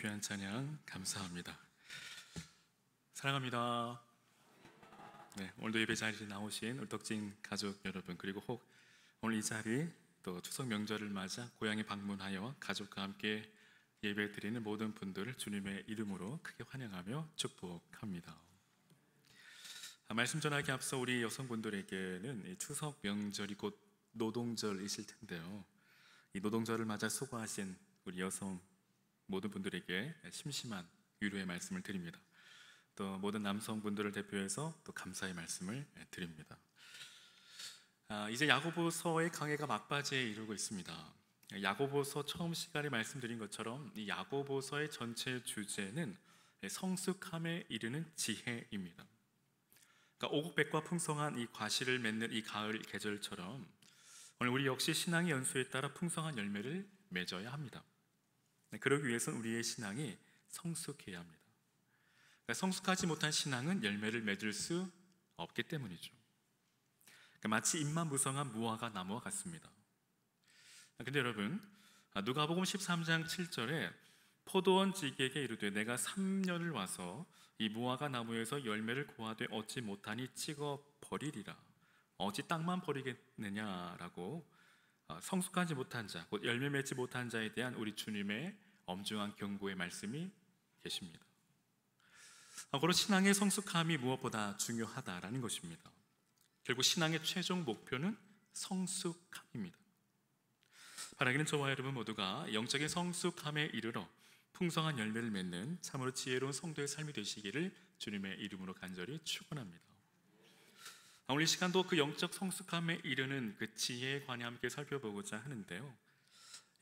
귀한 찬양 감사합니다. 사랑합니다. 네, 오늘도 예배 자리에 나오신 울덕진 가족 여러분, 그리고 혹 오늘 이 자리 또 추석 명절을 맞아 고향에 방문하여 가족과 함께 예배 드리는 모든 분들을 주님의 이름으로 크게 환영하며 축복합니다. 말씀 전하기 앞서 우리 여성분들에게는 이 추석 명절이 곧 노동절이실 텐데요, 이 노동절을 맞아 수고하신 우리 여성 모든 분들에게 심심한 위로의 말씀을 드립니다. 또 모든 남성분들을 대표해서 또 감사의 말씀을 드립니다. 이제 야고보서의 강해가 막바지에 이르고 있습니다. 야고보서 처음 시간에 말씀드린 것처럼 이 야고보서의 전체 주제는 성숙함에 이르는 지혜입니다. 그러니까 오곡백과 풍성한 이 과실을 맺는 이 가을 계절처럼 오늘 우리 역시 신앙의 연수에 따라 풍성한 열매를 맺어야 합니다. 그러기 위해서는 우리의 신앙이 성숙해야 합니다. 그러니까 성숙하지 못한 신앙은 열매를 맺을 수 없기 때문이죠. 그러니까 마치 잎만 무성한 무화과 나무와 같습니다. 근데 여러분, 누가복음 13장 7절에 포도원 지기에게 이르되 내가 3년을 와서 이 무화과 나무에서 열매를 고하되 얻지 못하니 찍어 버리리라. 어찌 땅만 버리겠느냐라고 성숙하지 못한 자, 곧 열매 맺지 못한 자에 대한 우리 주님의 엄중한 경고의 말씀이 계십니다. 고로 신앙의 성숙함이 무엇보다 중요하다라는 것입니다. 결국 신앙의 최종 목표는 성숙함입니다. 바라기는 저와 여러분 모두가 영적인 성숙함에 이르러 풍성한 열매를 맺는 참으로 지혜로운 성도의 삶이 되시기를 주님의 이름으로 간절히 축원합니다. 오늘 이 시간도 그 영적 성숙함에 이르는 그 지혜에 관해 함께 살펴보고자 하는데요,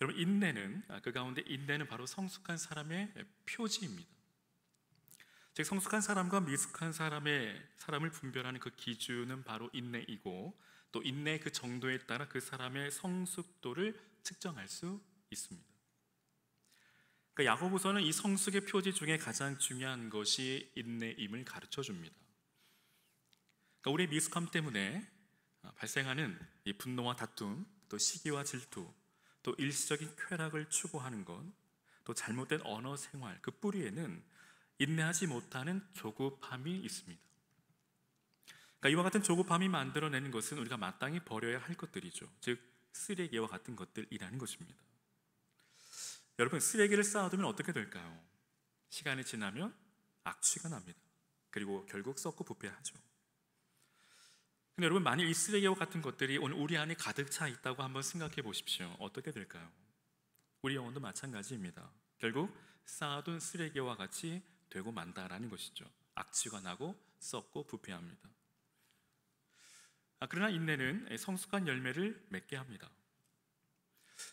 여러분, 인내는 그 가운데 인내는 바로 성숙한 사람의 표지입니다. 즉 성숙한 사람과 미숙한 사람을 분별하는 그 기준은 바로 인내이고, 또 인내의 그 정도에 따라 그 사람의 성숙도를 측정할 수 있습니다. 그러니까 야고보서는 이 성숙의 표지 중에 가장 중요한 것이 인내임을 가르쳐 줍니다. 그러니까 우리의 미숙함 때문에 발생하는 이 분노와 다툼, 또 시기와 질투, 또 일시적인 쾌락을 추구하는 것, 또 잘못된 언어 생활, 그 뿌리에는 인내하지 못하는 조급함이 있습니다. 그러니까 이와 같은 조급함이 만들어내는 것은 우리가 마땅히 버려야 할 것들이죠. 즉 쓰레기와 같은 것들이라는 것입니다. 여러분, 쓰레기를 쌓아두면 어떻게 될까요? 시간이 지나면 악취가 납니다. 그리고 결국 썩고 부패하죠. 근데 여러분, 만일 이 쓰레기와 같은 것들이 오늘 우리 안에 가득 차 있다고 한번 생각해 보십시오. 어떻게 될까요? 우리 영혼도 마찬가지입니다. 결국 쌓아둔 쓰레기와 같이 되고 만다라는 것이죠. 악취가 나고 썩고 부패합니다. 그러나 인내는 성숙한 열매를 맺게 합니다.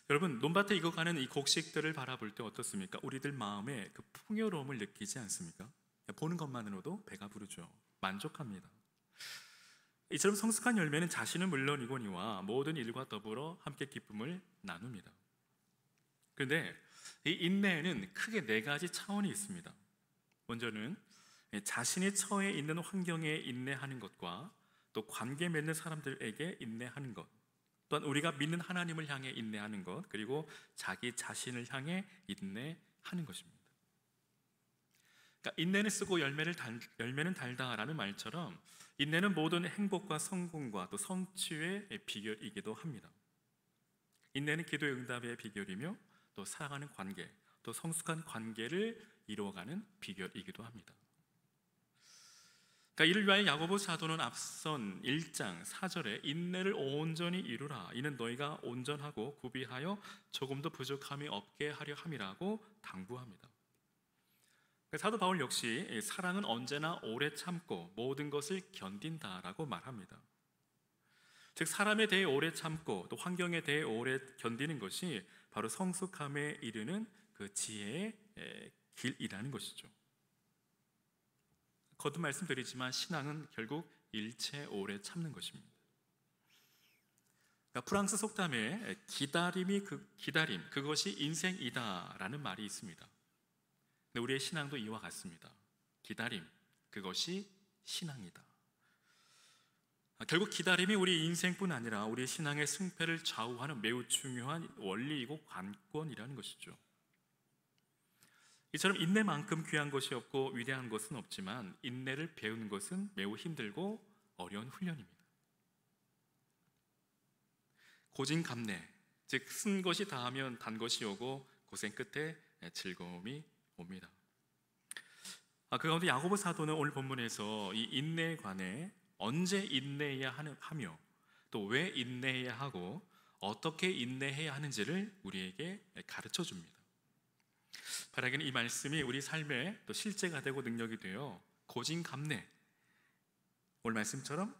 여러분, 논밭에 익어가는 이 곡식들을 바라볼 때 어떻습니까? 우리들 마음에 그 풍요로움을 느끼지 않습니까? 보는 것만으로도 배가 부르죠. 만족합니다. 이처럼 성숙한 열매는 자신은 물론이거니와 모든 일과 더불어 함께 기쁨을 나눕니다. 그런데 이 인내에는 크게 네 가지 차원이 있습니다. 먼저는 자신이 처해 있는 환경에 인내하는 것과, 또 관계 맺는 사람들에게 인내하는 것, 또한 우리가 믿는 하나님을 향해 인내하는 것, 그리고 자기 자신을 향해 인내하는 것입니다. 그러니까 인내는 쓰고 열매는 달다라는 말처럼 인내는 모든 행복과 성공과 또 성취의 비결이기도 합니다. 인내는 기도의 응답의 비결이며 또 사랑하는 관계, 또 성숙한 관계를 이루어가는 비결이기도 합니다. 그러니까 이를 위하여 야고보 사도는 앞선 1장 4절에 인내를 온전히 이루라, 이는 너희가 온전하고 구비하여 조금도 부족함이 없게 하려 함이라고 당부합니다. 사도 바울 역시 사랑은 언제나 오래 참고 모든 것을 견딘다라고 말합니다. 즉 사람에 대해 오래 참고 또 환경에 대해 오래 견디는 것이 바로 성숙함에 이르는 그 지혜의 길이라는 것이죠. 거듭 말씀드리지만 신앙은 결국 일체 오래 참는 것입니다. 그러니까 프랑스 속담에 기다림, 그것이 인생이다라는 말이 있습니다. 근데 우리의 신앙도 이와 같습니다. 기다림, 그것이 신앙이다. 결국 기다림이 우리 인생뿐 아니라 우리 신앙의 승패를 좌우하는 매우 중요한 원리이고 관건이라는 것이죠. 이처럼 인내만큼 귀한 것이 없고 위대한 것은 없지만 인내를 배우는 것은 매우 힘들고 어려운 훈련입니다. 고진감래, 즉 쓴 것이 다하면 단 것이 오고 고생 끝에 즐거움이 옵니다. 그 가운데 야고보 사도는 오늘 본문에서 이 인내에 관해 언제 인내해야 하며 또 왜 인내해야 하고 어떻게 인내해야 하는지를 우리에게 가르쳐 줍니다. 바라기는 이 말씀이 우리 삶에 또 실제가 되고 능력이 되어 고진감래, 오늘 말씀처럼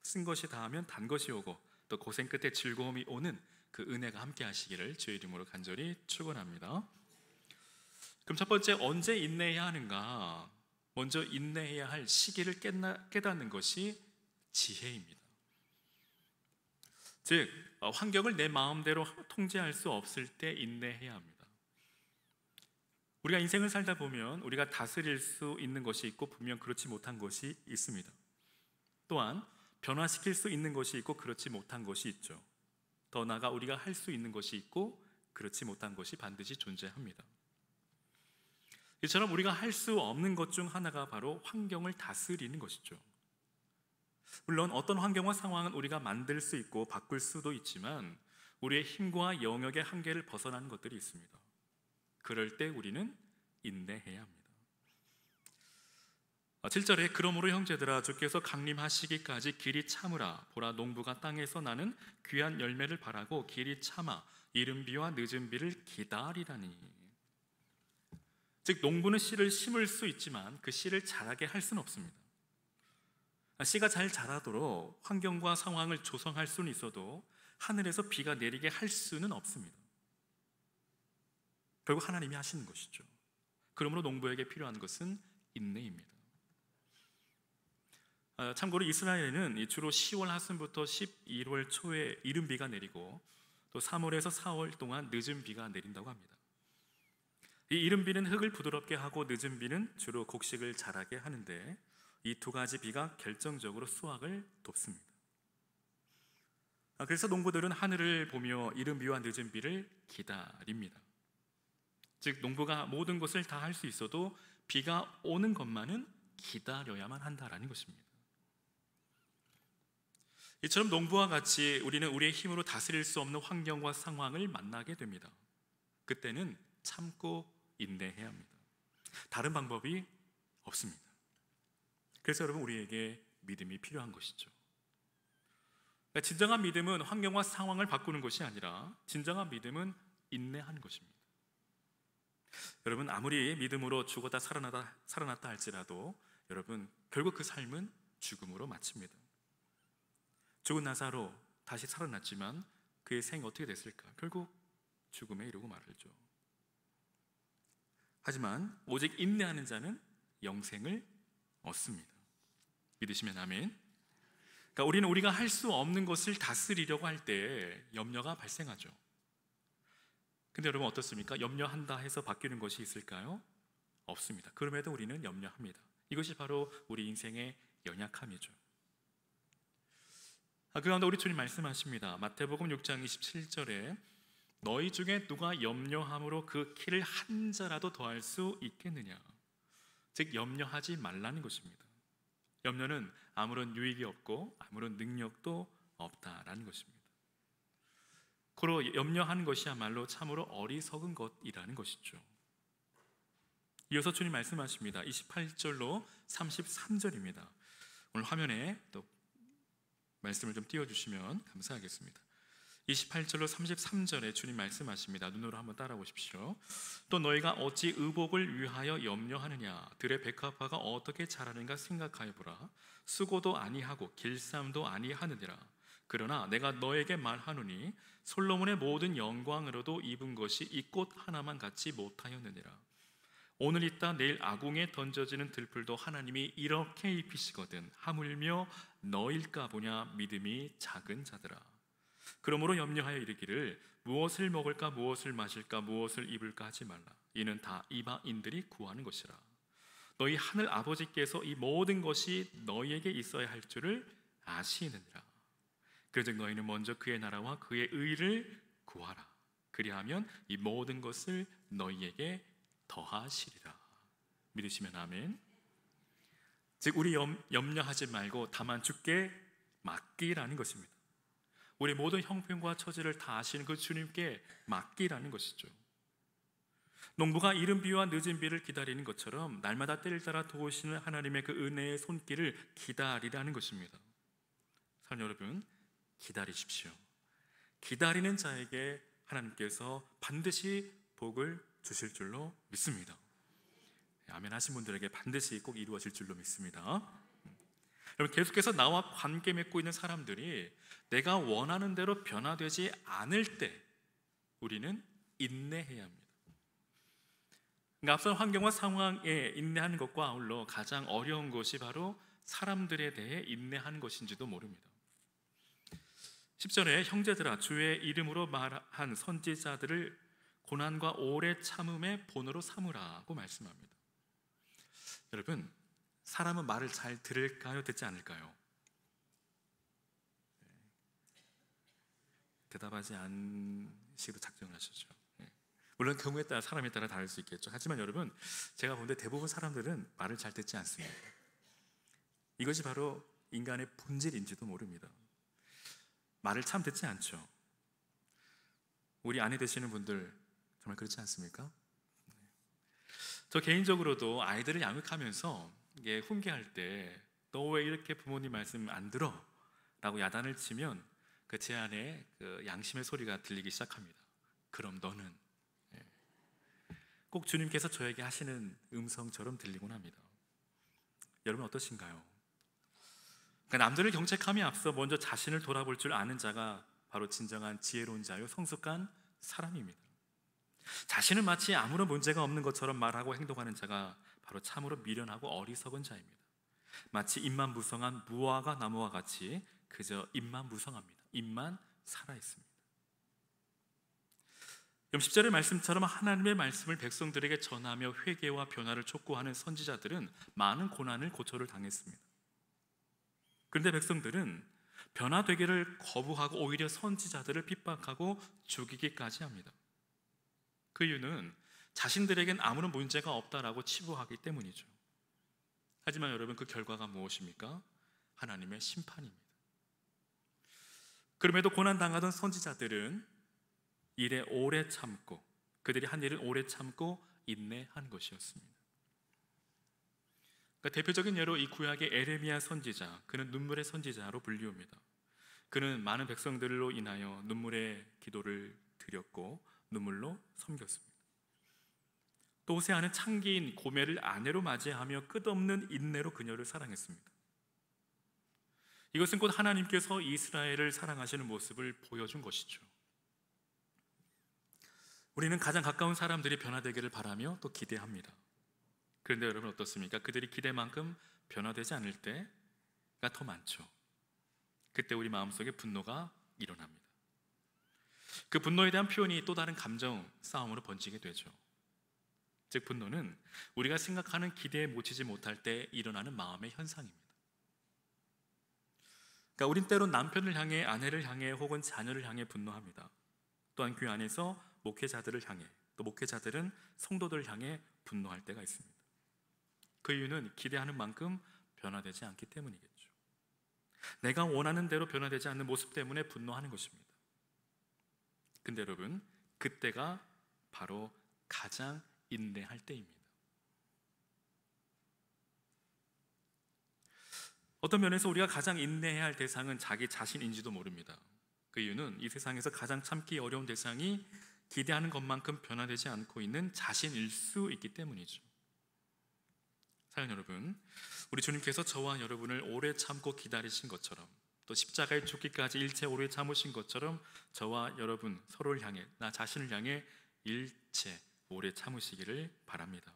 쓴 것이 다하면 단 것이 오고 또 고생 끝에 즐거움이 오는 그 은혜가 함께 하시기를 주의 이름으로 간절히 축원합니다. 그럼 첫 번째, 언제 인내해야 하는가? 먼저 인내해야 할 시기를 깨닫는 것이 지혜입니다. 즉 환경을 내 마음대로 통제할 수 없을 때 인내해야 합니다. 우리가 인생을 살다 보면 우리가 다스릴 수 있는 것이 있고 분명 그렇지 못한 것이 있습니다. 또한 변화시킬 수 있는 것이 있고 그렇지 못한 것이 있죠. 더 나아가 우리가 할 수 있는 것이 있고 그렇지 못한 것이 반드시 존재합니다. 이처럼 우리가 할 수 없는 것 중 하나가 바로 환경을 다스리는 것이죠. 물론 어떤 환경과 상황은 우리가 만들 수 있고 바꿀 수도 있지만 우리의 힘과 영역의 한계를 벗어나는 것들이 있습니다. 그럴 때 우리는 인내해야 합니다. 7절에 그러므로 형제들아 주께서 강림하시기까지 길이 참으라. 보라 농부가 땅에서 나는 귀한 열매를 바라고 길이 참아 이른 비와 늦은 비를 기다리라니. 즉 농부는 씨를 심을 수 있지만 그 씨를 자라게 할 수는 없습니다. 씨가 잘 자라도록 환경과 상황을 조성할 수는 있어도 하늘에서 비가 내리게 할 수는 없습니다. 결국 하나님이 하시는 것이죠. 그러므로 농부에게 필요한 것은 인내입니다. 참고로 이스라엘에는 주로 10월 하순부터 11월 초에 이른 비가 내리고 또 3월에서 4월 동안 늦은 비가 내린다고 합니다. 이 이른 비는 흙을 부드럽게 하고 늦은 비는 주로 곡식을 자라게 하는데 이 두 가지 비가 결정적으로 수확을 돕습니다. 그래서 농부들은 하늘을 보며 이른 비와 늦은 비를 기다립니다. 즉 농부가 모든 것을 다 할 수 있어도 비가 오는 것만은 기다려야만 한다라는 것입니다. 이처럼 농부와 같이 우리는 우리의 힘으로 다스릴 수 없는 환경과 상황을 만나게 됩니다. 그때는 참고 인내해야 합니다. 다른 방법이 없습니다. 그래서 여러분 우리에게 믿음이 필요한 것이죠. 진정한 믿음은 환경과 상황을 바꾸는 것이 아니라 진정한 믿음은 인내하는 것입니다. 여러분 아무리 믿음으로 죽었다 살아났다 할지라도 여러분 결국 그 삶은 죽음으로 마칩니다. 죽은 나사로 다시 살아났지만 그의 생이 어떻게 됐을까? 결국 죽음에 이르고 말았죠. 하지만 오직 인내하는 자는 영생을 얻습니다. 믿으시면 아멘. 그러니까 우리는 우리가 할 수 없는 것을 다스리려고 할 때 염려가 발생하죠. 근데 여러분 어떻습니까? 염려한다 해서 바뀌는 것이 있을까요? 없습니다. 그럼에도 우리는 염려합니다. 이것이 바로 우리 인생의 연약함이죠. 그 가운데 우리 주님 말씀하십니다. 마태복음 6장 27절에 너희 중에 누가 염려함으로 그 키를 한 자라도 더할 수 있겠느냐. 즉 염려하지 말라는 것입니다. 염려는 아무런 유익이 없고 아무런 능력도 없다라는 것입니다. 그로 염려하는 것이야말로 참으로 어리석은 것이라는 것이죠. 이어서 주님 말씀하십니다. 28절로 33절입니다. 오늘 화면에 또 말씀을 좀 띄워주시면 감사하겠습니다. 28절로 33절에 주님 말씀하십니다. 눈으로 한번 따라오십시오. 또 너희가 어찌 의복을 위하여 염려하느냐. 들의 백합화가 어떻게 자라는가 생각하여 보라. 수고도 아니하고 길쌈도 아니하느니라. 그러나 내가 너에게 말하노니 솔로몬의 모든 영광으로도 입은 것이 이 꽃 하나만 같지 못하였느니라. 오늘 있다 내일 아궁에 던져지는 들풀도 하나님이 이렇게 입히시거든 하물며 너일까 보냐 믿음이 작은 자들아. 그러므로 염려하여 이르기를 무엇을 먹을까 무엇을 마실까 무엇을 입을까 하지 말라. 이는 다 이방인들이 구하는 것이라. 너희 하늘 아버지께서 이 모든 것이 너희에게 있어야 할 줄을 아시느니라. 그러즉 너희는 먼저 그의 나라와 그의 의를 구하라. 그리하면 이 모든 것을 너희에게 더하시리라. 믿으시면 아멘. 즉 우리 염려하지 말고 다만 주께 맡기라는 것입니다. 우리 모든 형편과 처지를 다 아시는 그 주님께 맡기라는 것이죠. 농부가 이른 비와 늦은 비를 기다리는 것처럼 날마다 때를 따라 도우시는 하나님의 그 은혜의 손길을 기다리라는 것입니다. 사랑하는 여러분, 기다리십시오. 기다리는 자에게 하나님께서 반드시 복을 주실 줄로 믿습니다. 아멘 하신 분들에게 반드시 꼭 이루어질 줄로 믿습니다. 여러분, 계속해서 나와 관계 맺고 있는 사람들이 내가 원하는 대로 변화되지 않을 때 우리는 인내해야 합니다. 그러니까 앞선 환경과 상황에 인내하는 것과 아울러 가장 어려운 것이 바로 사람들에 대해 인내하는 것인지도 모릅니다. 10절에 형제들아 주의 이름으로 말한 선지자들을 고난과 오래 참음의 본으로 삼으라고 말씀합니다. 여러분, 사람은 말을 잘 들을까요? 듣지 않을까요? 대답하지 않으시기로 작정을 하셨죠. 물론 경우에 따라 사람에 따라 다를 수 있겠죠. 하지만 여러분, 제가 본 데 대부분 사람들은 말을 잘 듣지 않습니다. 이것이 바로 인간의 본질인지도 모릅니다. 말을 참 듣지 않죠. 우리 아내 되시는 분들 정말 그렇지 않습니까? 저 개인적으로도 아이들을 양육하면서 이게 훈계할 때 너 왜 이렇게 부모님 말씀 안 들어? 라고 야단을 치면 그 제 안에 그 양심의 소리가 들리기 시작합니다. 그럼 너는, 꼭 주님께서 저에게 하시는 음성처럼 들리곤 합니다. 여러분 어떠신가요? 그러니까 남들을 경책함에 앞서 먼저 자신을 돌아볼 줄 아는 자가 바로 진정한 지혜로운 자요 성숙한 사람입니다. 자신은 마치 아무런 문제가 없는 것처럼 말하고 행동하는 자가 바로 참으로 미련하고 어리석은 자입니다. 마치 입만 무성한 무화과 나무와 같이 그저 입만 무성합니다. 입만 살아있습니다. 10절의 말씀처럼 하나님의 말씀을 백성들에게 전하며 회개와 변화를 촉구하는 선지자들은 많은 고난을 고초를 당했습니다. 그런데 백성들은 변화되기를 거부하고 오히려 선지자들을 핍박하고 죽이기까지 합니다. 그 이유는 자신들에겐 아무런 문제가 없다라고 치부하기 때문이죠. 하지만 여러분, 그 결과가 무엇입니까? 하나님의 심판입니다. 그럼에도 고난당하던 선지자들은 일에 오래 참고, 그들이 한 일은 오래 참고 인내한 것이었습니다. 그러니까 대표적인 예로 이 구약의 에레미야 선지자, 그는 눈물의 선지자로 불리웁니다. 그는 많은 백성들로 인하여 눈물의 기도를 드렸고 눈물로 섬겼습니다. 또 호세아는 창기인 고멜을 아내로 맞이하며 끝없는 인내로 그녀를 사랑했습니다. 이것은 곧 하나님께서 이스라엘을 사랑하시는 모습을 보여준 것이죠. 우리는 가장 가까운 사람들이 변화되기를 바라며 또 기대합니다. 그런데 여러분 어떻습니까? 그들이 기대만큼 변화되지 않을 때가 더 많죠. 그때 우리 마음속에 분노가 일어납니다. 그 분노에 대한 표현이 또 다른 감정 싸움으로 번지게 되죠. 즉 분노는 우리가 생각하는 기대에 미치지 못할 때 일어나는 마음의 현상입니다. 그러니까 우린 때론 남편을 향해, 아내를 향해 혹은 자녀를 향해 분노합니다. 또한 교회 안에서 목회자들을 향해, 또 목회자들은 성도들을 향해 분노할 때가 있습니다. 그 이유는 기대하는 만큼 변화되지 않기 때문이겠죠. 내가 원하는 대로 변화되지 않는 모습 때문에 분노하는 것입니다. 근데 여러분, 그때가 바로 가장 인내할 때입니다. 어떤 면에서 우리가 가장 인내해야 할 대상은 자기 자신인지도 모릅니다. 그 이유는 이 세상에서 가장 참기 어려운 대상이 기대하는 것만큼 변화되지 않고 있는 자신일 수 있기 때문이죠. 사랑 여러분, 우리 주님께서 저와 여러분을 오래 참고 기다리신 것처럼, 또 십자가에 죽기까지 일체 오래 참으신 것처럼 저와 여러분 서로를 향해, 나 자신을 향해 일체 오래 참으시기를 바랍니다.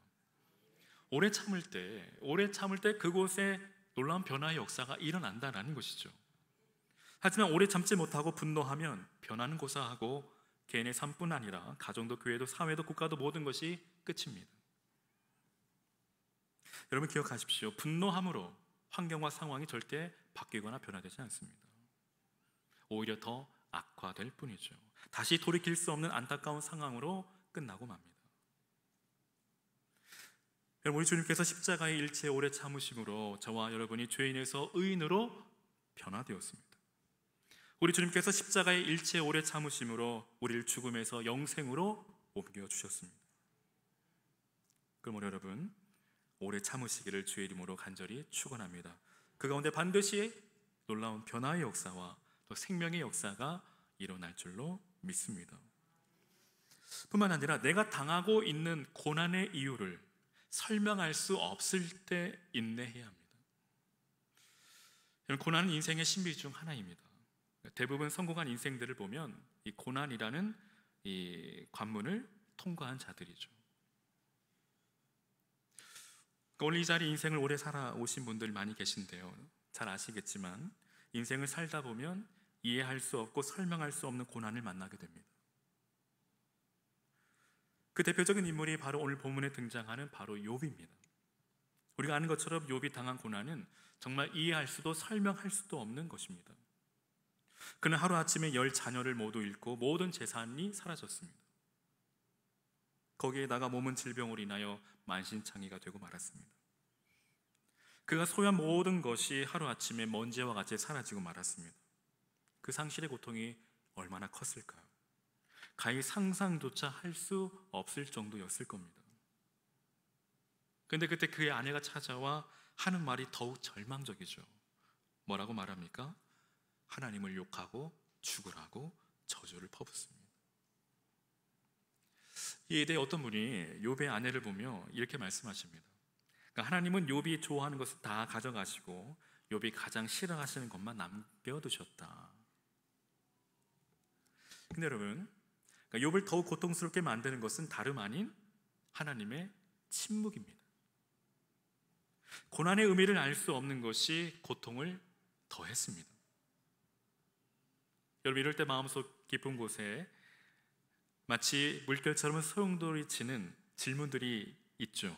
오래 참을 때 그곳에 놀라운 변화의 역사가 일어난다는 것이죠. 하지만 오래 참지 못하고 분노하면 변화는 고사하고 개인의 삶뿐 아니라 가정도 교회도 사회도 국가도 모든 것이 끝입니다. 여러분 기억하십시오. 분노함으로 환경과 상황이 절대 바뀌거나 변화되지 않습니다. 오히려 더 악화될 뿐이죠. 다시 돌이킬 수 없는 안타까운 상황으로 끝나고 맙니다. 우리 주님께서 십자가의 일체 오래 참으심으로 저와 여러분이 죄인에서 의인으로 변화되었습니다. 우리 주님께서 십자가의 일체 오래 참으심으로 우리를 죽음에서 영생으로 옮겨주셨습니다. 그럼 우리 여러분, 오래 참으시기를 주의 이름으로 간절히 축원합니다. 그 가운데 반드시 놀라운 변화의 역사와 또 생명의 역사가 일어날 줄로 믿습니다. 뿐만 아니라 내가 당하고 있는 고난의 이유를 설명할 수 없을 때 인내해야 합니다. 고난은 인생의 신비 중 하나입니다. 대부분 성공한 인생들을 보면 이 고난이라는 이 관문을 통과한 자들이죠. 오늘 이 자리 인생을 오래 살아오신 분들 많이 계신데요, 잘 아시겠지만 인생을 살다 보면 이해할 수 없고 설명할 수 없는 고난을 만나게 됩니다. 그 대표적인 인물이 바로 오늘 본문에 등장하는 바로 욥입니다. 우리가 아는 것처럼 욥이 당한 고난은 정말 이해할 수도 설명할 수도 없는 것입니다. 그는 하루아침에 10 자녀를 모두 잃고 모든 재산이 사라졌습니다. 거기에다가 몸은 질병으로 인하여 만신창이가 되고 말았습니다. 그가 소유한 모든 것이 하루아침에 먼지와 같이 사라지고 말았습니다. 그 상실의 고통이 얼마나 컸을까요? 가히 상상조차 할 수 없을 정도였을 겁니다. 그런데 그때 그의 아내가 찾아와 하는 말이 더욱 절망적이죠. 뭐라고 말합니까? 하나님을 욕하고 죽으라고 저주를 퍼붓습니다. 이에 대해 어떤 분이 욥의 아내를 보며 이렇게 말씀하십니다. 그러니까 하나님은 욥이 좋아하는 것을 다 가져가시고 욥이 가장 싫어하시는 것만 남겨두셨다. 근데 여러분, 그러니까 욥을 더욱 고통스럽게 만드는 것은 다름 아닌 하나님의 침묵입니다. 고난의 의미를 알 수 없는 것이 고통을 더했습니다. 여러분, 이럴 때 마음속 깊은 곳에 마치 물결처럼 소용돌이치는 질문들이 있죠.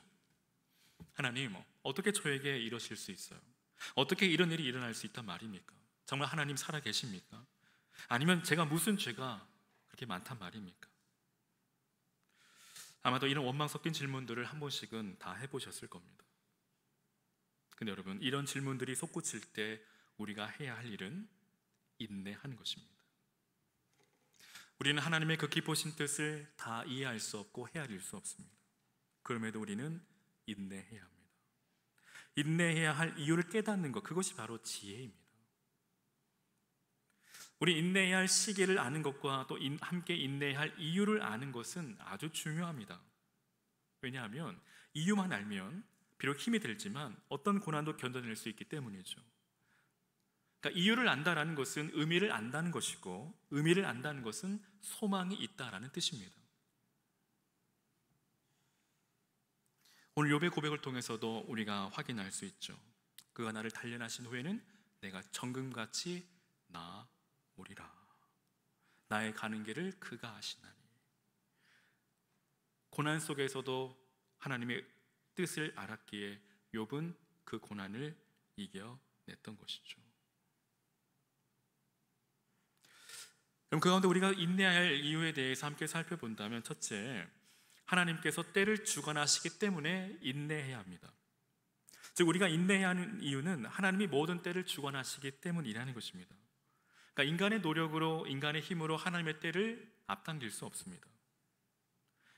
하나님, 어떻게 저에게 이러실 수 있어요? 어떻게 이런 일이 일어날 수 있단 말입니까? 정말 하나님 살아 계십니까? 아니면 제가 무슨 죄가 그렇게 많단 말입니까? 아마도 이런 원망 섞인 질문들을 한 번씩은 다 해보셨을 겁니다. 근데 여러분, 이런 질문들이 솟구칠 때 우리가 해야 할 일은 인내하는 것입니다. 우리는 하나님의 그 깊으신 뜻을 다 이해할 수 없고 헤아릴 수 없습니다. 그럼에도 우리는 인내해야 합니다. 인내해야 할 이유를 깨닫는 것, 그것이 바로 지혜입니다. 우리 인내해야 할 시기를 아는 것과 또 함께 인내해야 할 이유를 아는 것은 아주 중요합니다. 왜냐하면 이유만 알면 비록 힘이 들지만 어떤 고난도 견뎌낼 수 있기 때문이죠. 그러니까 이유를 안다라는 것은 의미를 안다는 것이고, 의미를 안다는 것은 소망이 있다라는 뜻입니다. 오늘 욥의 고백을 통해서도 우리가 확인할 수 있죠. 그가 나를 단련하신 후에는 내가 정금같이 나오리라. 나의 가는 길을 그가 아시나니. 고난 속에서도 하나님의 뜻을 알았기에 욥은 그 고난을 이겨냈던 것이죠. 그럼 그 가운데 우리가 인내해야 할 이유에 대해서 함께 살펴본다면, 첫째, 하나님께서 때를 주관하시기 때문에 인내해야 합니다. 즉, 우리가 인내해야 하는 이유는 하나님이 모든 때를 주관하시기 때문이라는 것입니다. 그러니까 인간의 노력으로, 인간의 힘으로 하나님의 때를 앞당길 수 없습니다.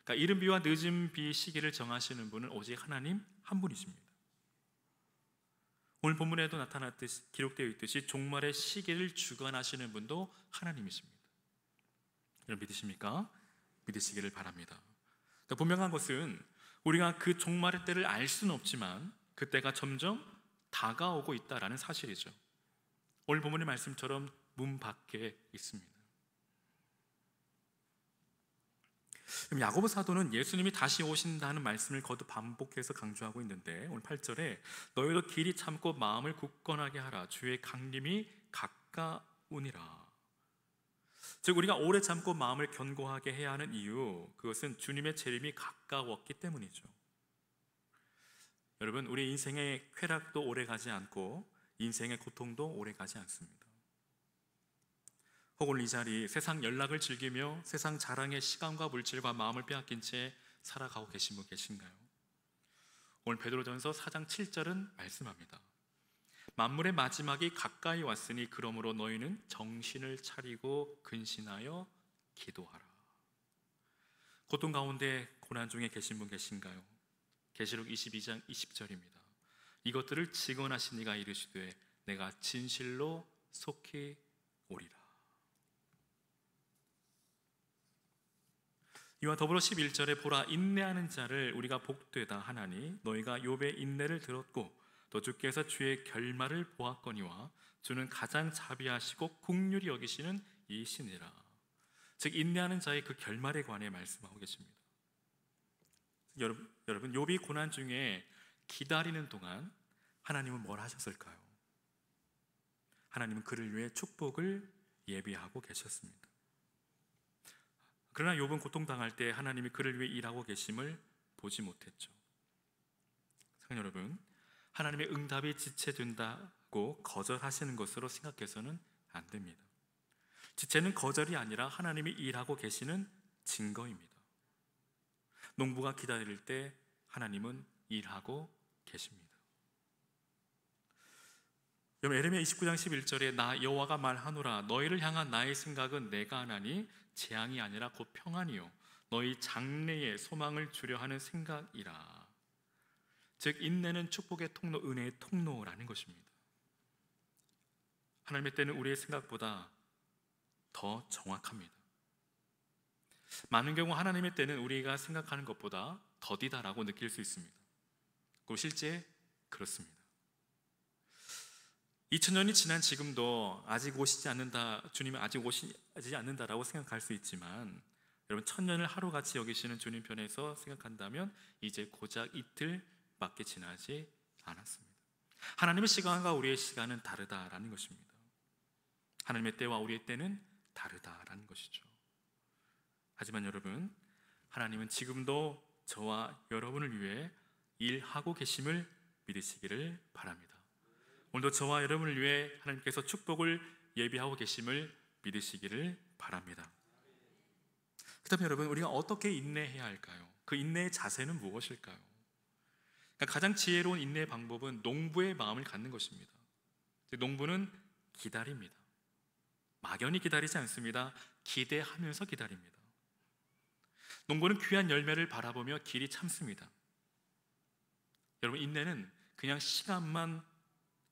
그러니까 이른 비와 늦은 비 시기를 정하시는 분은 오직 하나님 한 분이십니다. 오늘 본문에도 나타났듯이, 기록되어 있듯이 종말의 시기를 주관하시는 분도 하나님이십니다. 여러분 믿으십니까? 믿으시기를 바랍니다. 그러니까 분명한 것은 우리가 그 종말의 때를 알 수는 없지만 그 때가 점점 다가오고 있다라는 사실이죠. 오늘 본문의 말씀처럼 문 밖에 있습니다. 그럼 야고보 사도는 예수님이 다시 오신다는 말씀을 거듭 반복해서 강조하고 있는데, 오늘 8절에 너희도 길이 참고 마음을 굳건하게 하라. 주의 강림이 가까우니라. 즉, 우리가 오래 참고 마음을 견고하게 해야 하는 이유, 그것은 주님의 재림이 가까웠기 때문이죠. 여러분, 우리 인생의 쾌락도 오래 가지 않고 인생의 고통도 오래 가지 않습니다. 혹은 이 자리 세상 연락을 즐기며 세상 자랑의 시간과 물질과 마음을 빼앗긴 채 살아가고 계신 분 계신가요? 오늘 베드로전서 4장 7절은 말씀합니다. 만물의 마지막이 가까이 왔으니 그러므로 너희는 정신을 차리고 근신하여 기도하라. 고통 가운데 고난 중에 계신 분 계신가요? 계시록 22장 20절입니다. 이것들을 증언하신 이가 이르시되 내가 진실로 속히 오리라. 이와 더불어 11절에 보라 인내하는 자를 우리가 복되다 하나니 너희가 욥의 인내를 들었고 또 주께서 주의 결말을 보았거니와 주는 가장 자비하시고 긍휼히 여기시는 이시니라. 즉 인내하는 자의 그 결말에 관해 말씀하고 계십니다. 여러분 욥이 고난 중에 기다리는 동안 하나님은 뭘 하셨을까요? 하나님은 그를 위해 축복을 예비하고 계셨습니다. 그러나 욥은 고통당할 때 하나님이 그를 위해 일하고 계심을 보지 못했죠. 사랑하는 여러분, 하나님의 응답이 지체된다고 거절하시는 것으로 생각해서는 안 됩니다. 지체는 거절이 아니라 하나님이 일하고 계시는 증거입니다. 농부가 기다릴 때 하나님은 일하고 계십니다. 여러분 에레미야 29장 11절에 나 여호와가 말하노라 너희를 향한 나의 생각은 내가 하나니 재앙이 아니라 곧 평안이요 너희 장래에 소망을 주려 하는 생각이라. 즉 인내는 축복의 통로, 은혜의 통로라는 것입니다. 하나님의 때는 우리의 생각보다 더 정확합니다. 많은 경우 하나님의 때는 우리가 생각하는 것보다 더디다라고 느낄 수 있습니다. 그리고 실제 그렇습니다. 2000년이 지난 지금도 아직 오시지 않는다, 주님은 아직 오시지 않는다라고 생각할 수 있지만 여러분 1000년을 하루같이 여기시는 주님 편에서 생각한다면 이제 고작 이틀밖에 지나지 않았습니다. 하나님의 시간과 우리의 시간은 다르다라는 것입니다. 하나님의 때와 우리의 때는 다르다라는 것이죠. 하지만 여러분 하나님은 지금도 저와 여러분을 위해 일하고 계심을 믿으시기를 바랍니다. 오늘도 저와 여러분을 위해 하나님께서 축복을 예비하고 계심을 믿으시기를 바랍니다. 그렇다면 여러분 우리가 어떻게 인내해야 할까요? 그 인내의 자세는 무엇일까요? 그러니까 가장 지혜로운 인내의 방법은 농부의 마음을 갖는 것입니다. 농부는 기다립니다. 막연히 기다리지 않습니다. 기대하면서 기다립니다. 농부는 귀한 열매를 바라보며 길이 참습니다. 여러분 인내는 그냥 시간만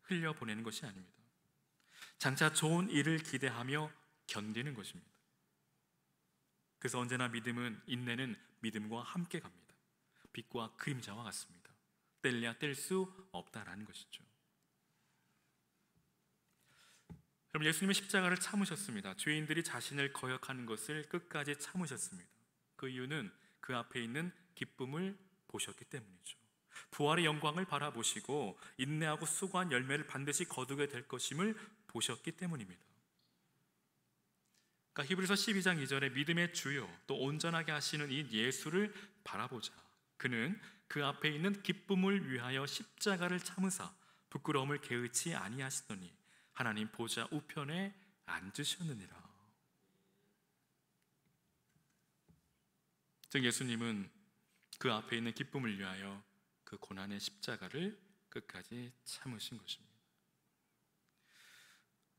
흘려보내는 것이 아닙니다. 장차 좋은 일을 기대하며 견디는 것입니다. 그래서 언제나 인내는 믿음과 함께 갑니다. 빛과 그림자와 같습니다. 뗄래야 뗄 수 없다라는 것이죠. 여러분 예수님은 십자가를 참으셨습니다. 죄인들이 자신을 거역하는 것을 끝까지 참으셨습니다. 그 이유는 그 앞에 있는 기쁨을 보셨기 때문이죠. 부활의 영광을 바라보시고 인내하고 수고한 열매를 반드시 거두게 될 것임을 보셨기 때문입니다. 그러니까 히브리서 12장 2절에 믿음의 주요 또 온전하게 하시는 이 예수를 바라보자. 그는 그 앞에 있는 기쁨을 위하여 십자가를 참으사 부끄러움을 개의치 아니하시더니 하나님 보좌 우편에 앉으셨느니라. 즉 예수님은 그 앞에 있는 기쁨을 위하여 그 고난의 십자가를 끝까지 참으신 것입니다.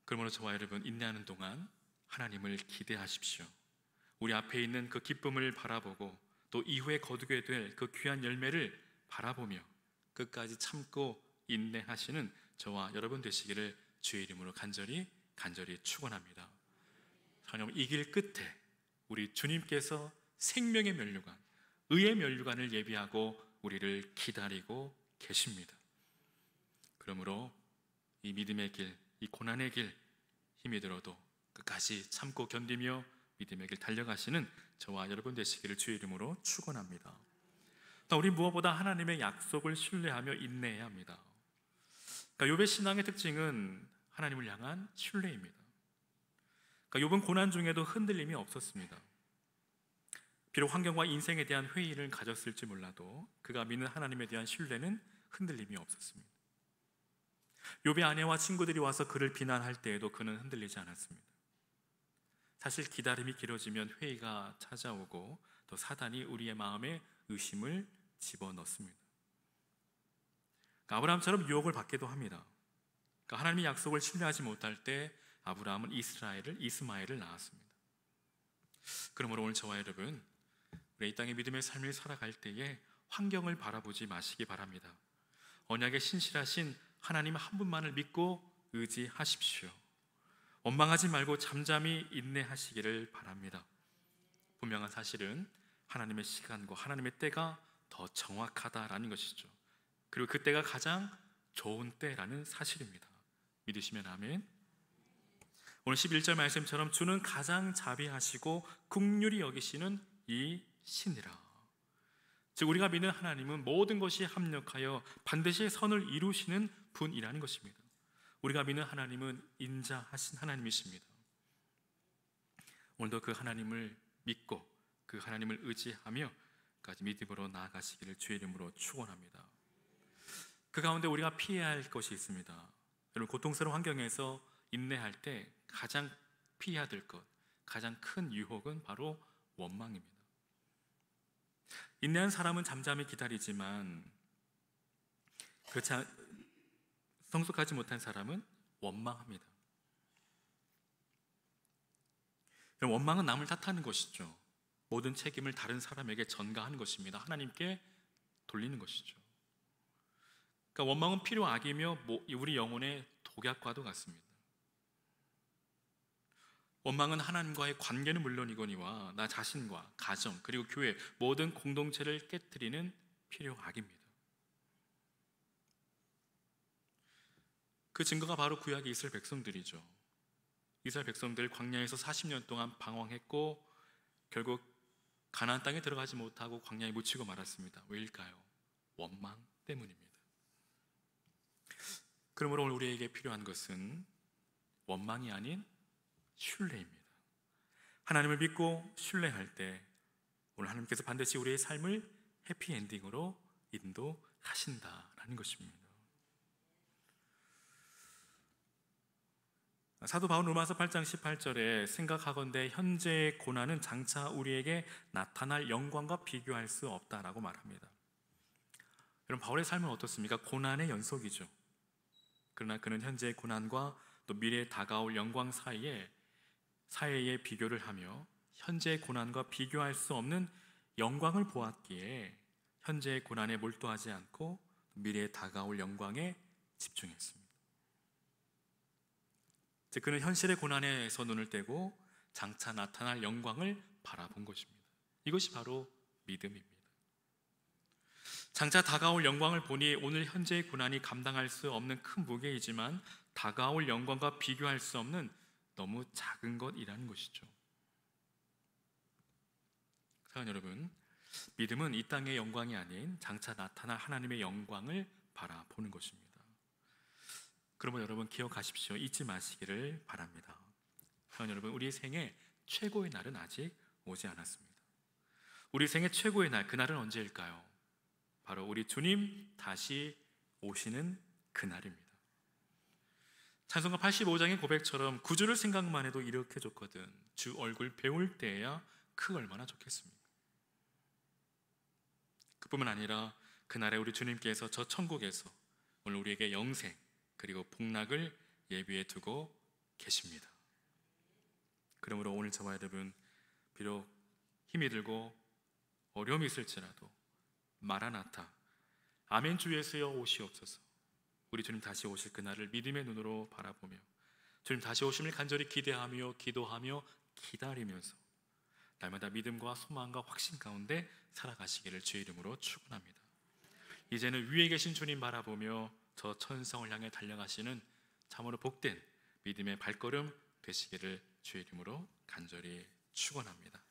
그러므로 저와 여러분 인내하는 동안 하나님을 기대하십시오. 우리 앞에 있는 그 기쁨을 바라보고 또 이후에 거두게 될 그 귀한 열매를 바라보며 끝까지 참고 인내하시는 저와 여러분 되시기를 주의 이름으로 간절히 축원합니다. 하나님 이 길 끝에 우리 주님께서 생명의 면류관, 의의 면류관을 예비하고 우리를 기다리고 계십니다. 그러므로 이 믿음의 길, 이 고난의 길 힘이 들어도 끝까지 참고 견디며 믿음의 길 달려가시는 저와 여러분 되시기를 주의 이름으로 축원합니다. 또 우리 무엇보다 하나님의 약속을 신뢰하며 인내해야 합니다. 그러니까 욥의 신앙의 특징은 하나님을 향한 신뢰입니다. 그러니까 욥은 고난 중에도 흔들림이 없었습니다. 비록 환경과 인생에 대한 회의를 가졌을지 몰라도 그가 믿는 하나님에 대한 신뢰는 흔들림이 없었습니다. 욥의 아내와 친구들이 와서 그를 비난할 때에도 그는 흔들리지 않았습니다. 사실 기다림이 길어지면 회의가 찾아오고 또 사단이 우리의 마음에 의심을 집어넣습니다. 아브라함처럼 유혹을 받기도 합니다. 그러니까 하나님의 약속을 신뢰하지 못할 때 아브라함은 이스마엘을 낳았습니다. 그러므로 오늘 저와 여러분, 우리 이 땅의 믿음의 삶을 살아갈 때에 환경을 바라보지 마시기 바랍니다. 언약에 신실하신 하나님 한 분만을 믿고 의지하십시오. 원망하지 말고 잠잠히 인내하시기를 바랍니다. 분명한 사실은 하나님의 시간과 하나님의 때가 더 정확하다라는 것이죠. 그리고 그 때가 가장 좋은 때라는 사실입니다. 믿으시면 아멘. 오늘 11절 말씀처럼 주는 가장 자비하시고 긍휼히 여기시는 이 신이라. 즉 우리가 믿는 하나님은 모든 것이 합력하여 반드시 선을 이루시는 분이라는 것입니다. 우리가 믿는 하나님은 인자하신 하나님이십니다. 오늘도 그 하나님을 믿고 그 하나님을 의지하며 까지 믿음으로 나아가시기를 주의 이름으로 축원합니다. 그 가운데 우리가 피해야 할 것이 있습니다. 여러분, 고통스러운 환경에서 인내할 때 가장 피해야 될 것, 가장 큰 유혹은 바로 원망입니다. 인내한 사람은 잠잠히 기다리지만 성숙하지 못한 사람은 원망합니다. 원망은 남을 탓하는 것이죠. 모든 책임을 다른 사람에게 전가하는 것입니다. 하나님께 돌리는 것이죠. 그러니까 원망은 필요악이며 우리 영혼의 독약과도 같습니다. 원망은 하나님과의 관계는 물론이거니와 나 자신과 가정 그리고 교회 모든 공동체를 깨뜨리는 필요악입니다. 그 증거가 바로 구약의 이스라엘 백성들이죠. 이스라엘 백성들 광야에서 40년 동안 방황했고 결국 가나안 땅에 들어가지 못하고 광야에 묻히고 말았습니다. 왜일까요? 원망 때문입니다. 그러므로 오늘 우리에게 필요한 것은 원망이 아닌 신뢰입니다. 하나님을 믿고 신뢰할 때 오늘 하나님께서 반드시 우리의 삶을 해피엔딩으로 인도하신다라는 것입니다. 사도 바울 로마서 8장 18절에 생각하건대 현재의 고난은 장차 우리에게 나타날 영광과 비교할 수 없다라고 말합니다. 여러분, 바울의 삶은 어떻습니까? 고난의 연속이죠. 그러나 그는 현재의 고난과 또 미래에 다가올 영광 사이에 비교를 하며 현재의 고난과 비교할 수 없는 영광을 보았기에 현재의 고난에 몰두하지 않고 미래에 다가올 영광에 집중했습니다. 즉 그는 현실의 고난에서 눈을 떼고 장차 나타날 영광을 바라본 것입니다. 이것이 바로 믿음입니다. 장차 다가올 영광을 보니 오늘 현재의 고난이 감당할 수 없는 큰 무게이지만 다가올 영광과 비교할 수 없는 너무 작은 것이라는 것이죠. 사랑하는 여러분, 믿음은 이 땅의 영광이 아닌 장차 나타날 하나님의 영광을 바라보는 것입니다. 그러면 여러분 기억하십시오. 잊지 마시기를 바랍니다. 사랑하는 여러분, 우리 생애 최고의 날은 아직 오지 않았습니다. 우리 생애 최고의 날, 그날은 언제일까요? 바로 우리 주님 다시 오시는 그날입니다. 찬송가 85장의 고백처럼 구주를 생각만 해도 이렇게 좋거든. 주 얼굴 배울 때야 그 얼마나 좋겠습니까? 그뿐만 아니라 그날에 우리 주님께서 저 천국에서 오늘 우리에게 영생 그리고 복락을 예비해 두고 계십니다. 그러므로 오늘 저와 여러분, 비록 힘이 들고 어려움이 있을지라도 마라나타, 아멘 주 예수여 오시옵소서. 우리 주님 다시 오실 그날을 믿음의 눈으로 바라보며 주님 다시 오심을 간절히 기대하며 기도하며 기다리면서 날마다 믿음과 소망과 확신 가운데 살아가시기를 주의 이름으로 축원합니다. 이제는 위에 계신 주님 바라보며 저 천성을 향해 달려가시는 참으로 복된 믿음의 발걸음 되시기를 주의 이름으로 간절히 축원합니다.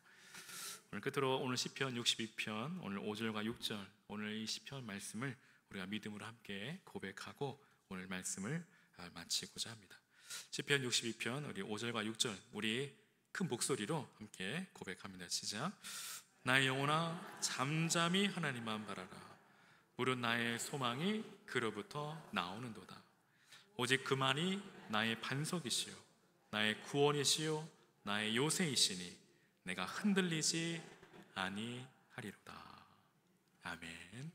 오늘 끝으로 오늘 시편 62편 오늘 5절과 6절 오늘 이 시편 말씀을 우리가 믿음으로 함께 고백하고 오늘 말씀을 마치고자 합니다. 시편 62편 우리 5절과 6절 우리 큰 목소리로 함께 고백합니다. 시작. 나의 영혼아 잠잠히 하나님만 바라라. 무릇 나의 소망이 그로부터 나오는도다. 오직 그만이 나의 반석이시요 나의 구원이시요 나의 요새이시니 내가 흔들리지 아니하리로다. 아멘.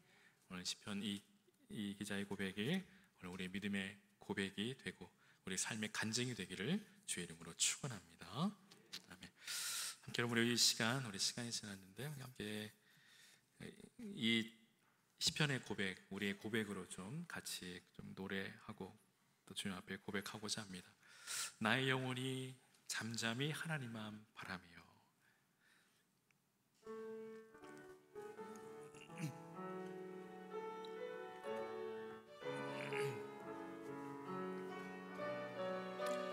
오늘 시편 이 이 기자의 고백이 오늘 우리의 믿음의 고백이 되고 우리 삶의 간증이 되기를 주의 이름으로 축원합니다. 아멘. 함께 여러분 우리 시간이 지났는데 함께 이 시편의 고백, 우리의 고백으로 좀 같이 좀 노래하고 또 주님 앞에 고백하고자 합니다. 나의 영혼이 잠잠히 하나님만 바라며.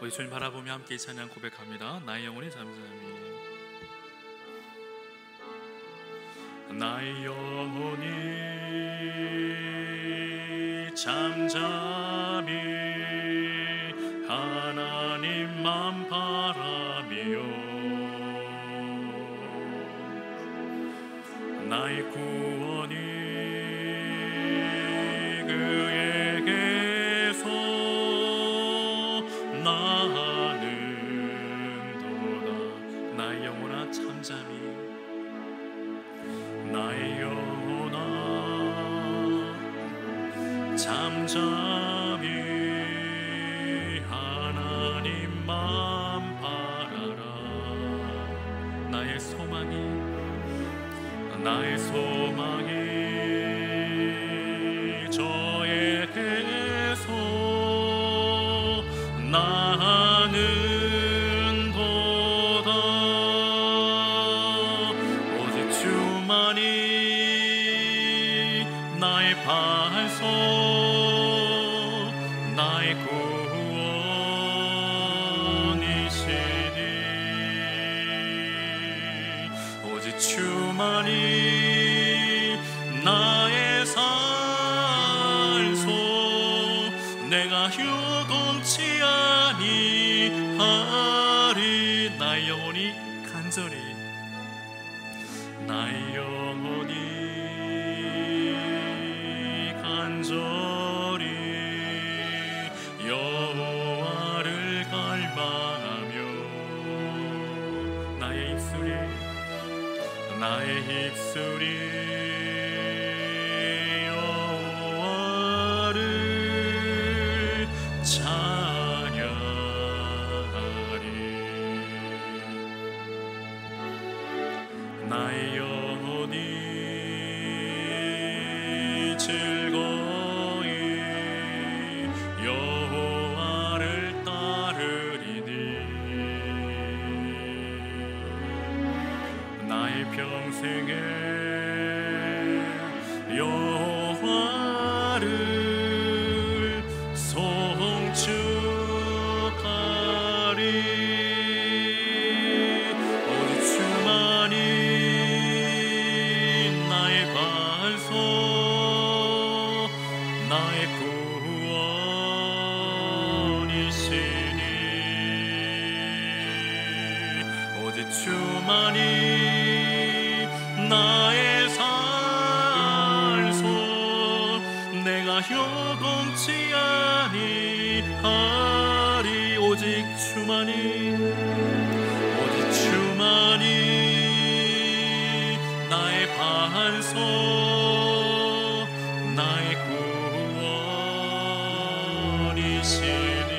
우리 주님 바라보며 함께 이 찬양 고백합니다. 나의 영혼이 잠잠히, 나의 영혼이 잠잠히 하나님만 바라며 나의 구원이 그에게서 나는도다. 나의 영혼아 잠잠히, 나의 영혼아 잠잠히 하나님만 바라라. 나의 소망이 저에게서 나는도다. 오직 주만이 나의 반석, 나의 구원이시니 오직 주만이 나의 산소, 내가 요동치 아니하리. 나의 영혼이 간절히, 나의 영혼이 간절히 여호와를 갈망하며 나의 입술이 여호와를 찬양하리. 나의 영혼이 즐거이 여호와를 따르리니 나의 평생에 여호와를 송축하리. 오직 주만이 나의 반석, 나의 구원이시니 오직 주만이 나의 살소, 내가 요동치 아니하리. 오직 주만이 나의 반석, 나의 구원이시니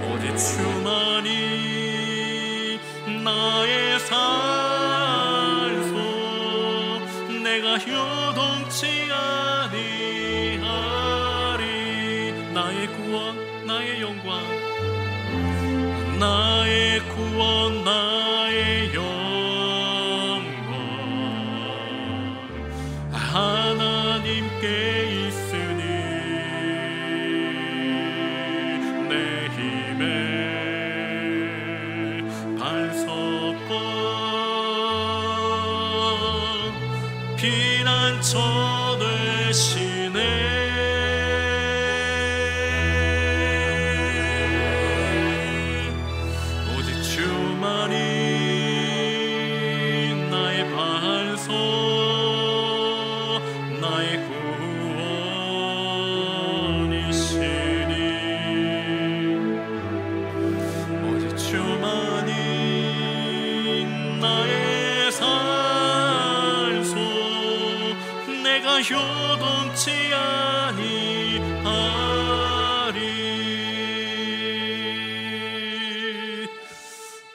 오직 주만이 나의 산소, 내가 요동치 아니하리. 나의 구원, 나의 영광, 나의 구원, 나의 영광 하나님께 있으니 내 힘의 반석과 피난처 되시네. 오직 주만이 나의 반석, 나의 구원이시니 오직 주만이 나의 산소, 내가 요동치 아니하리.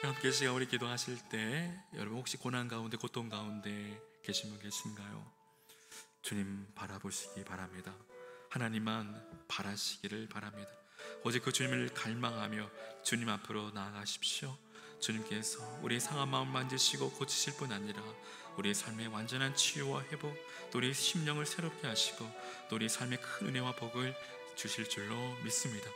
함께 시간 우리 기도하실 때 여러분 혹시 고난 가운데 고통 가운데 계신 분 계신가요? 주님 바라보시기 바랍니다. 하나님만 바라시기를 바랍니다. 오직 그 주님을 갈망하며 주님 앞으로 나아가십시오. 주님께서 우리의 상한 마음 만지시고 고치실 뿐 아니라 우리의 삶의 완전한 치유와 회복, 또 우리의 심령을 새롭게 하시고 또 우리의 삶의 큰 은혜와 복을 주실 줄로 믿습니다.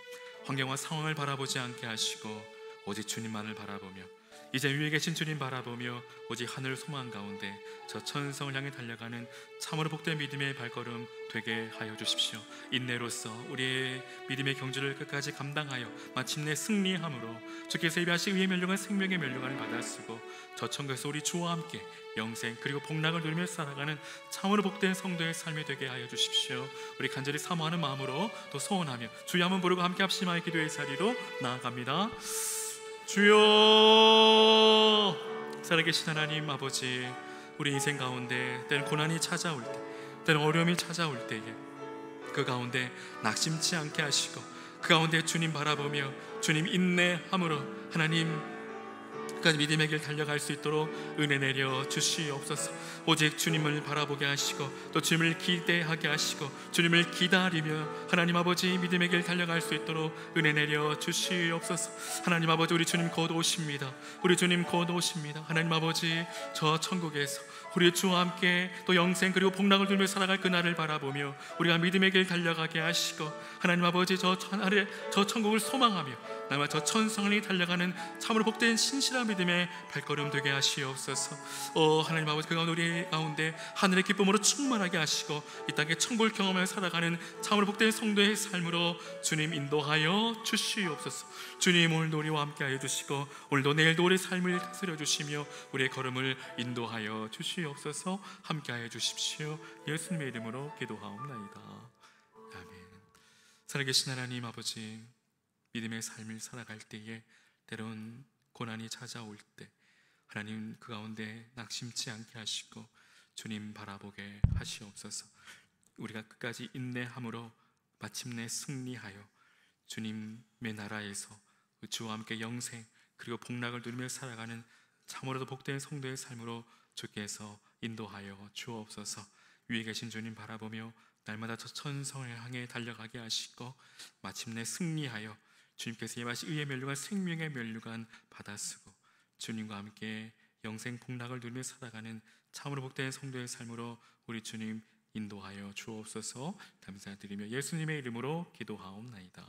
환경과 상황을 바라보지 않게 하시고 오직 주님만을 바라보며 이제 위에 계신 주님 바라보며 오직 하늘 소망 가운데 저 천성을 향해 달려가는 참으로 복된 믿음의 발걸음 되게 하여 주십시오. 인내로서 우리의 믿음의 경주를 끝까지 감당하여 마침내 승리함으로 주께서 예비하신 의의 멸류관 생명의 멸류관을 받아쓰고 저 천국에서 우리 주와 함께 영생 그리고 복락을 누리며 살아가는 참으로 복된 성도의 삶이 되게 하여 주십시오. 우리 간절히 사모하는 마음으로 또 소원하며 주여 한번 부르고 함께 합심하여 기도의 자리로 나아갑니다. 주여, 살아계신 하나님 아버지, 우리 인생 가운데 때는 고난이 찾아올 때, 때는 어려움이 찾아올 때에 그 가운데 낙심치 않게 하시고 그 가운데 주님 바라보며 주님 인내함으로 하나님 끝까지 믿음의 길 달려갈 수 있도록 은혜 내려 주시옵소서. 오직 주님을 바라보게 하시고 또 주님을 기대하게 하시고 주님을 기다리며 하나님 아버지 믿음의 길 달려갈 수 있도록 은혜 내려 주시옵소서. 하나님 아버지, 우리 주님 곧 오십니다. 우리 주님 곧 오십니다. 하나님 아버지, 저 천국에서 우리 주와 함께 또 영생 그리고 복락을 누리며 살아갈 그날을 바라보며 우리가 믿음의 길 달려가게 하시고 하나님 아버지, 저 천국을 소망하며 나와 저 천성을 달려가는 참으로 복된 신실한 믿음의 발걸음 되게 하시옵소서. 하나님 아버지, 그 가운데 우리 가운데 하늘의 기쁨으로 충만하게 하시고 이 땅에 천국을 경험하며 살아가는 참으로 복된 성도의 삶으로 주님 인도하여 주시옵소서. 주님 오늘도 우리와 함께 하여 주시고 오늘도 내일도 우리의 삶을 다스려 주시며 우리의 걸음을 인도하여 주시옵소서. 함께 하여 주십시오. 예수님의 이름으로 기도하옵나이다. 아멘. 살아계신 하나님 아버지, 믿음의 삶을 살아갈 때에 때론 고난이 찾아올 때 하나님 그 가운데 낙심치 않게 하시고 주님 바라보게 하시옵소서. 우리가 끝까지 인내함으로 마침내 승리하여 주님의 나라에서 주와 함께 영생 그리고 복락을 누리며 살아가는 참으로도 복된 성도의 삶으로 주께서 인도하여 주옵소서. 위에 계신 주님 바라보며 날마다 저 천성을 향해 달려가게 하시고 마침내 승리하여 주님께서 예마시 의의 멸류관 생명의 멸류관 받아쓰고 주님과 함께 영생 복락을 누리며 살아가는 참으로 복된 성도의 삶으로 우리 주님 인도하여 주옵소서. 감사드리며 예수님의 이름으로 기도하옵나이다.